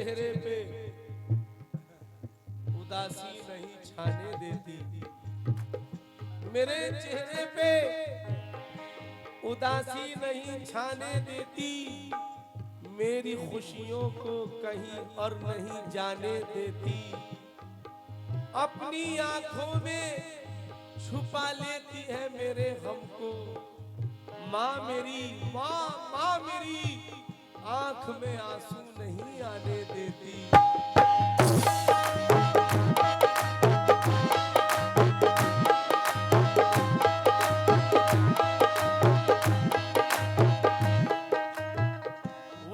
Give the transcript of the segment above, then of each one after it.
चेहरे पे उदासी नहीं छाने देती, मेरे चेहरे पे उदासी नहीं छाने देती, मेरी खुशियों को कहीं और नहीं जाने देती, अपनी आंखों में छुपा लेती है मेरे गम को। माँ मेरी, माँ मेरी आंख में आंसू नहीं आने देती।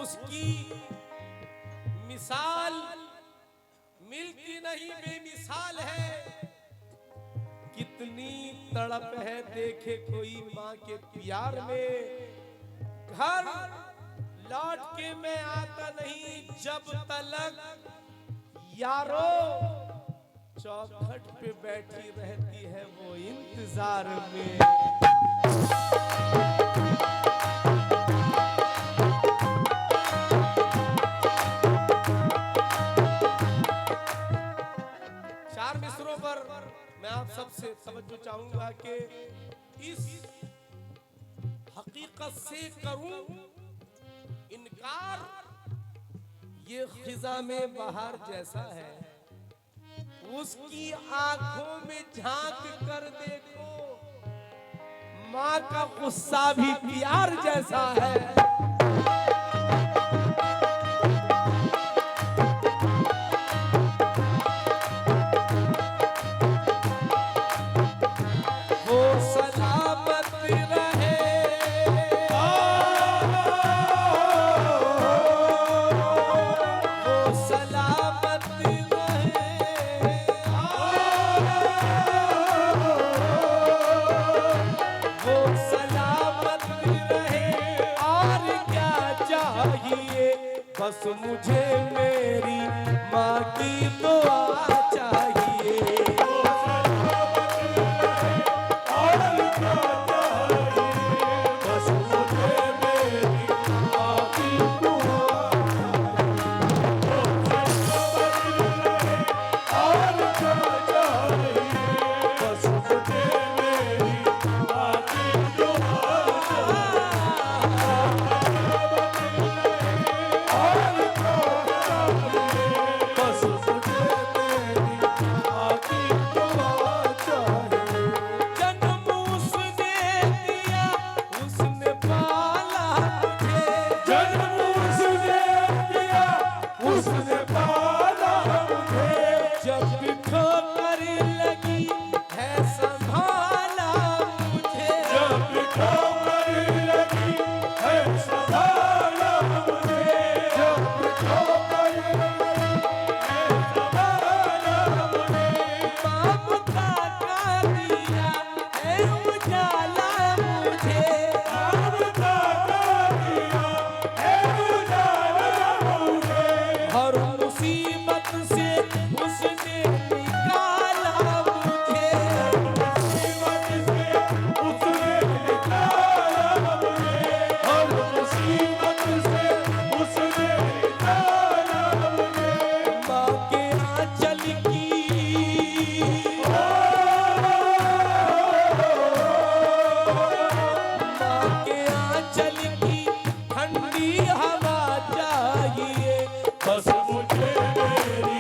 उसकी मिसाल मिलती नहीं, बेमिसाल है। कितनी तड़प है देखे कोई माँ के प्यार में। घर लौट के मैं आता नहीं जब तलक, यारो चौखट पे बैठी रहती है वो इंतजार में। चार मिसरों पर मैं आप सबसे तवज्जो चाहूंगा कि इस हकीकत से करूं इनकार, ये खिजा में बाहर जैसा है। उसकी आंखों में झांक कर देखो, माँ का गुस्सा भी प्यार जैसा है। बस मुझे मेरी माँ की दुआ चाहिए। बस मुझे मेरी माँ की दुआ बस मुझे मेरी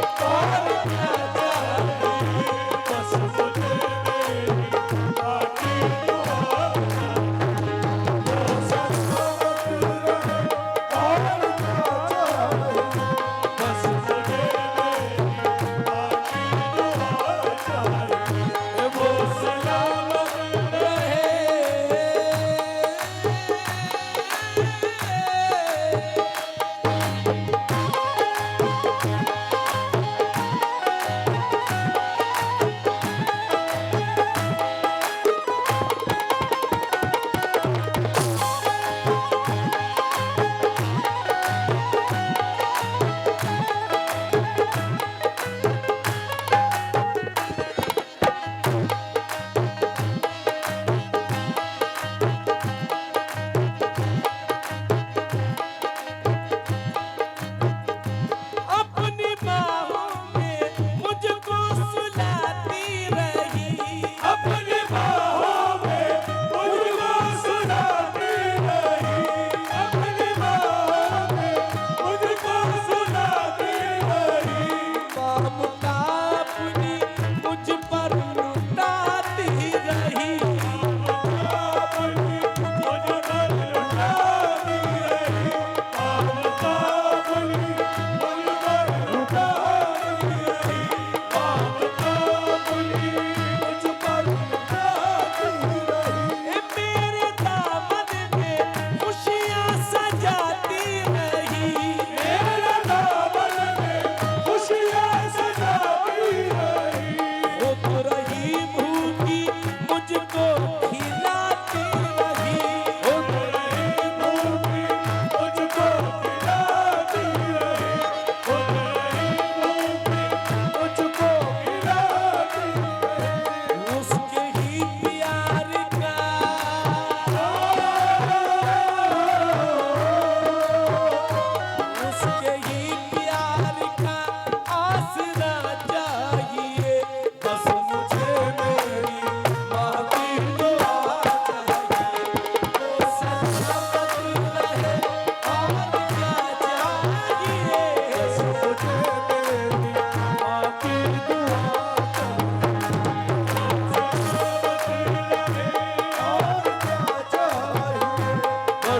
माँ की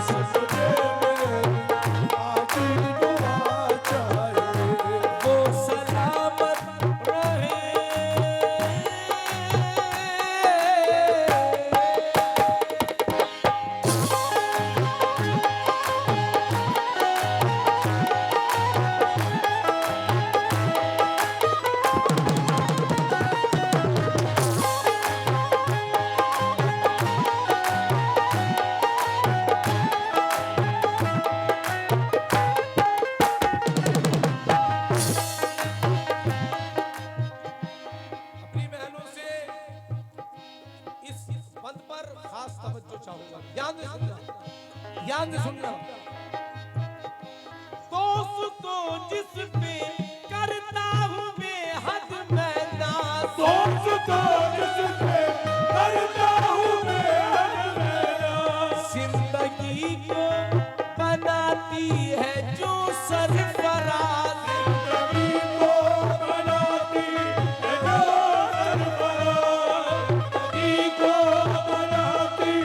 बस मुझे मेरी आखिरी दुआ चाहिए। वो सलामत रहे। अपनी बहनों से इस बंद पर खास तवज्जो चाहूंगा। ध्यान से सुनना, ध्यान से सुनना। दोस्तों जिस पे करता हूँ बेहद मैं नाज, दोस्तों जिसपे करता हूँ बेहद मैं नाज, जिंदगी को बनाती है जो सरफराज, जिंदगी को बनाती है जो सरफराज, जिंदगी को बनाती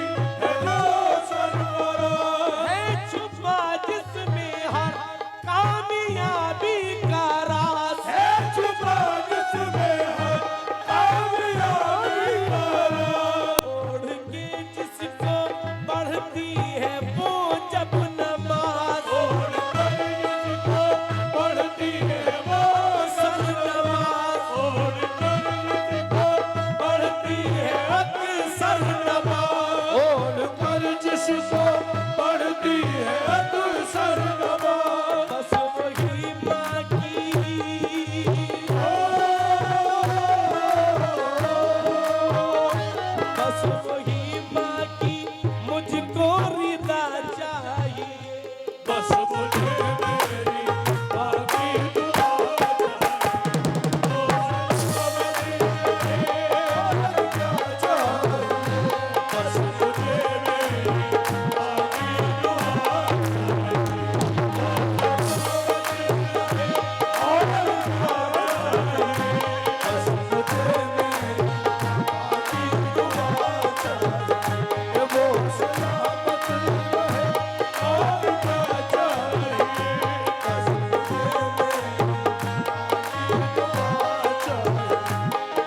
है जो सरफराज, है छुपा जिसमें हर कामयाबी का राज, है छुपा जिसमें हर कामयाबी का राज। ओढ़ के जिसको बढ़ती है वो जब नमाज, ओढ़ कर जिसको पढ़ती है वो सर नमाज, ओढ़ कर जिसको पढ़ती है अक्सर नमाज, ओढ़ कर जिसको पढ़ती है अक्सर नमाज। बस वही माँ की, बस वही माँ की मुझको रिदा चाहिए। बस मुझे मेरी बाकी दुआ चाहिए। बस मुझे मेरी बाकी दुआ बस मुझे मेरी बाकी दुआ चाहिए। वो सलामत रहे और क्या चाहिए। बस मुझे मेरी बाकी दुआ चाहिए।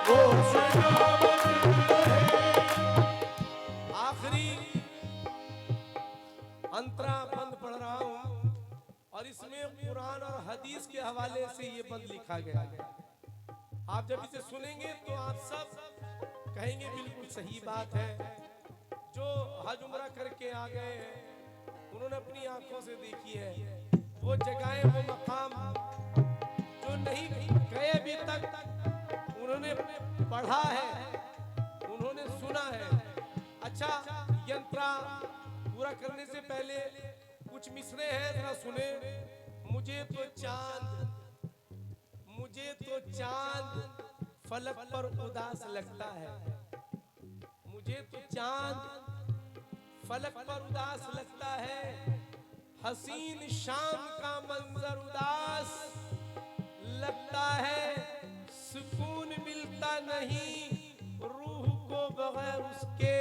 वो सलामत रहे। आखिरी अंतरा बंद पढ़ रहा हूं और इसमें कुरान और हदीस के हवाले से ये बंद लिखा गया है। आप जब इसे सुनेंगे तो आप सब कहेंगे बिल्कुल सही बात है। जो हज उम्रा करके आ गए हैं उन्होंने अपनी आंखों से देखी है वो जगहें, वो मकाम। जो नहीं गए अभी तक उन्होंने पढ़ा है, उन्होंने सुना है। अच्छा, यंत्रा पूरा करने से पहले कुछ मिसरे हैं, जरा सुने। मुझे तो चांद फलक पर उदास लगता है, मुझे तो चांद फलक पर उदास लगता है। हसीन शाम का मंजर उदास लगता है, सुकून मिलता नहीं रूह को बगैर उसके,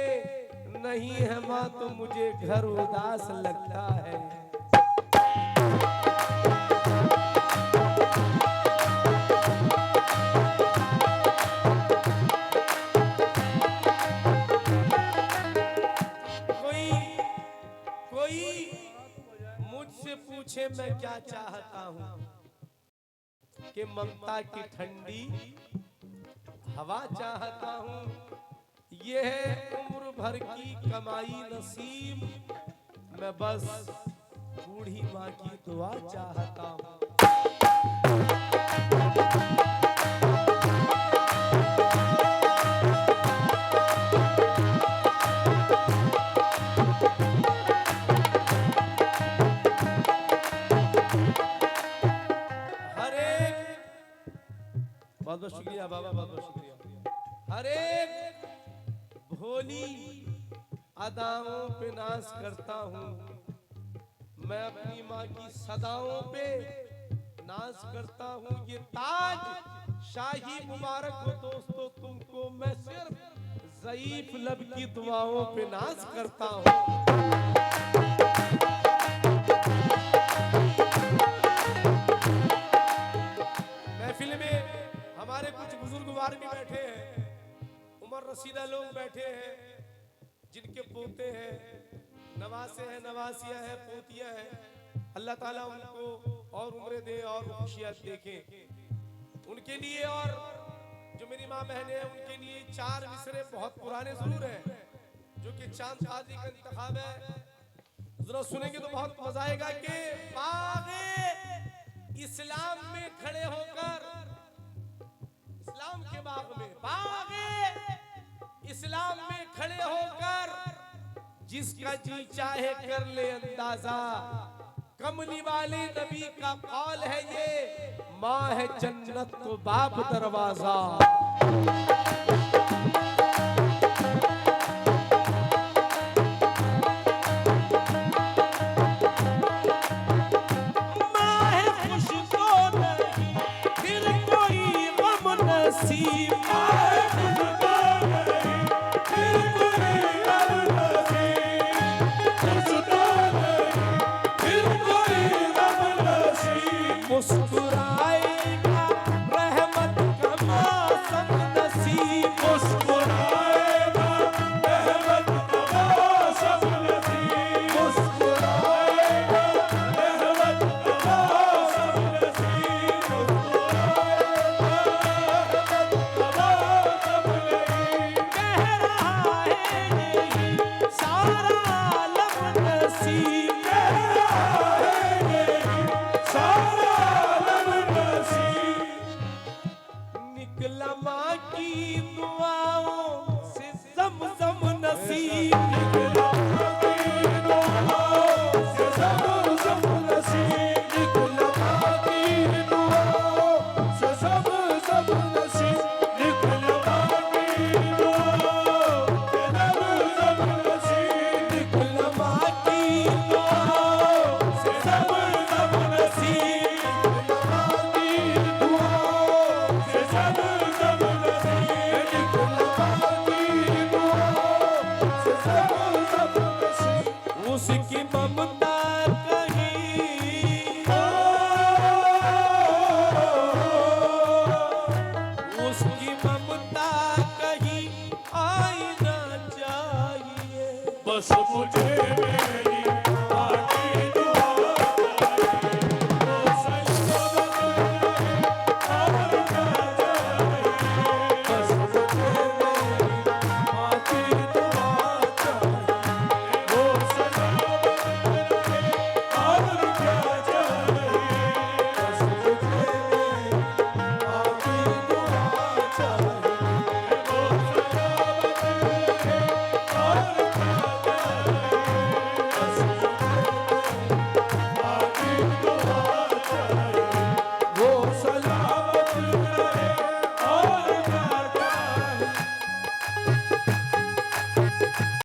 नहीं है माँ तो मुझे घर उदास लगता है। कोई मुझसे पूछे मैं क्या चाहता हूँ, कि ममता की ठंडी हवा चाहता हूँ। ये है उम्र भर की कमाई नसीब, मैं बस बूढ़ी माँ की दुआ चाहता हूँ। बहुत बहुत शुक्रिया बाबा, बहुत बहुत शुक्रिया। हर एक भोली अदाओं पे नाज करता हूँ, मैं अपनी माँ की सदाओं पे नाज करता हूँ। ये ताज शाही मुबारक हो दोस्तों तुमको, मैं सिर्फ ज़ईफ लब की दुआओं पे नाज करता हूँ। हमारे कुछ बुजुर्गवार भी बैठे हैं, उमर रसीदा लोग बैठे हैं, जिनके पोते हैं, नवासे हैं, नवासियां हैं, पोतियां हैं। अल्लाह ताला उनको और उम्र दे और खुशियात देखें उनके लिए। और जो मेरी माँ बहनें हैं उनके लिए 4 मिसरे बहुत पुराने जरूर हैं, जो कि चांद शादी का इंतखाब है, जरा सुनेंगे तो बहुत मजा आएगा। कि बाग़े इस्लाम में खड़े होकर, इस्लाम के बाग में, बाग़े इस्लाम में खड़े होकर जिसका जी चाहे कर ले अंदाजा, कमली वाले नबी का कौल है ये, माँ है जन्नत तो बाप दरवाजा। माँ है खुश तो नहीं फिर कोई गम नसीब, मुस्कुराएगा रहमत का मौसम नसीब, मुस्कुराएगा रहमत का मौसम नसीब, मुस्कुराएगा रहमत का मौसम नसीब, मुस्कुराएगा रहमत का मौसम नसीब। कह रहा है यही सारा आलम नसीब, कह रहा है यही सारा आलम नसीब। निकला माँ की दुआओं से ज़म-ज़म नसीब, निकला माँ की दुआओं से ज़म-ज़म नसीब, निकला माँ की दुआओं से ज़म-ज़म नसीब, निकला माँ की दुआओं से ज़म-ज़म नसीब, निकला माँ की दुआओं से ज़म-ज़म नसीब, निकला माँ की दुआओं से ज़म-ज़म नसीब, निकला माँ की दुआओं से ज़म-ज़म नसीब। उसकी ममता कहीं, उसकी ममता कहीं आई ना चाहिए, बस मुझे मेरी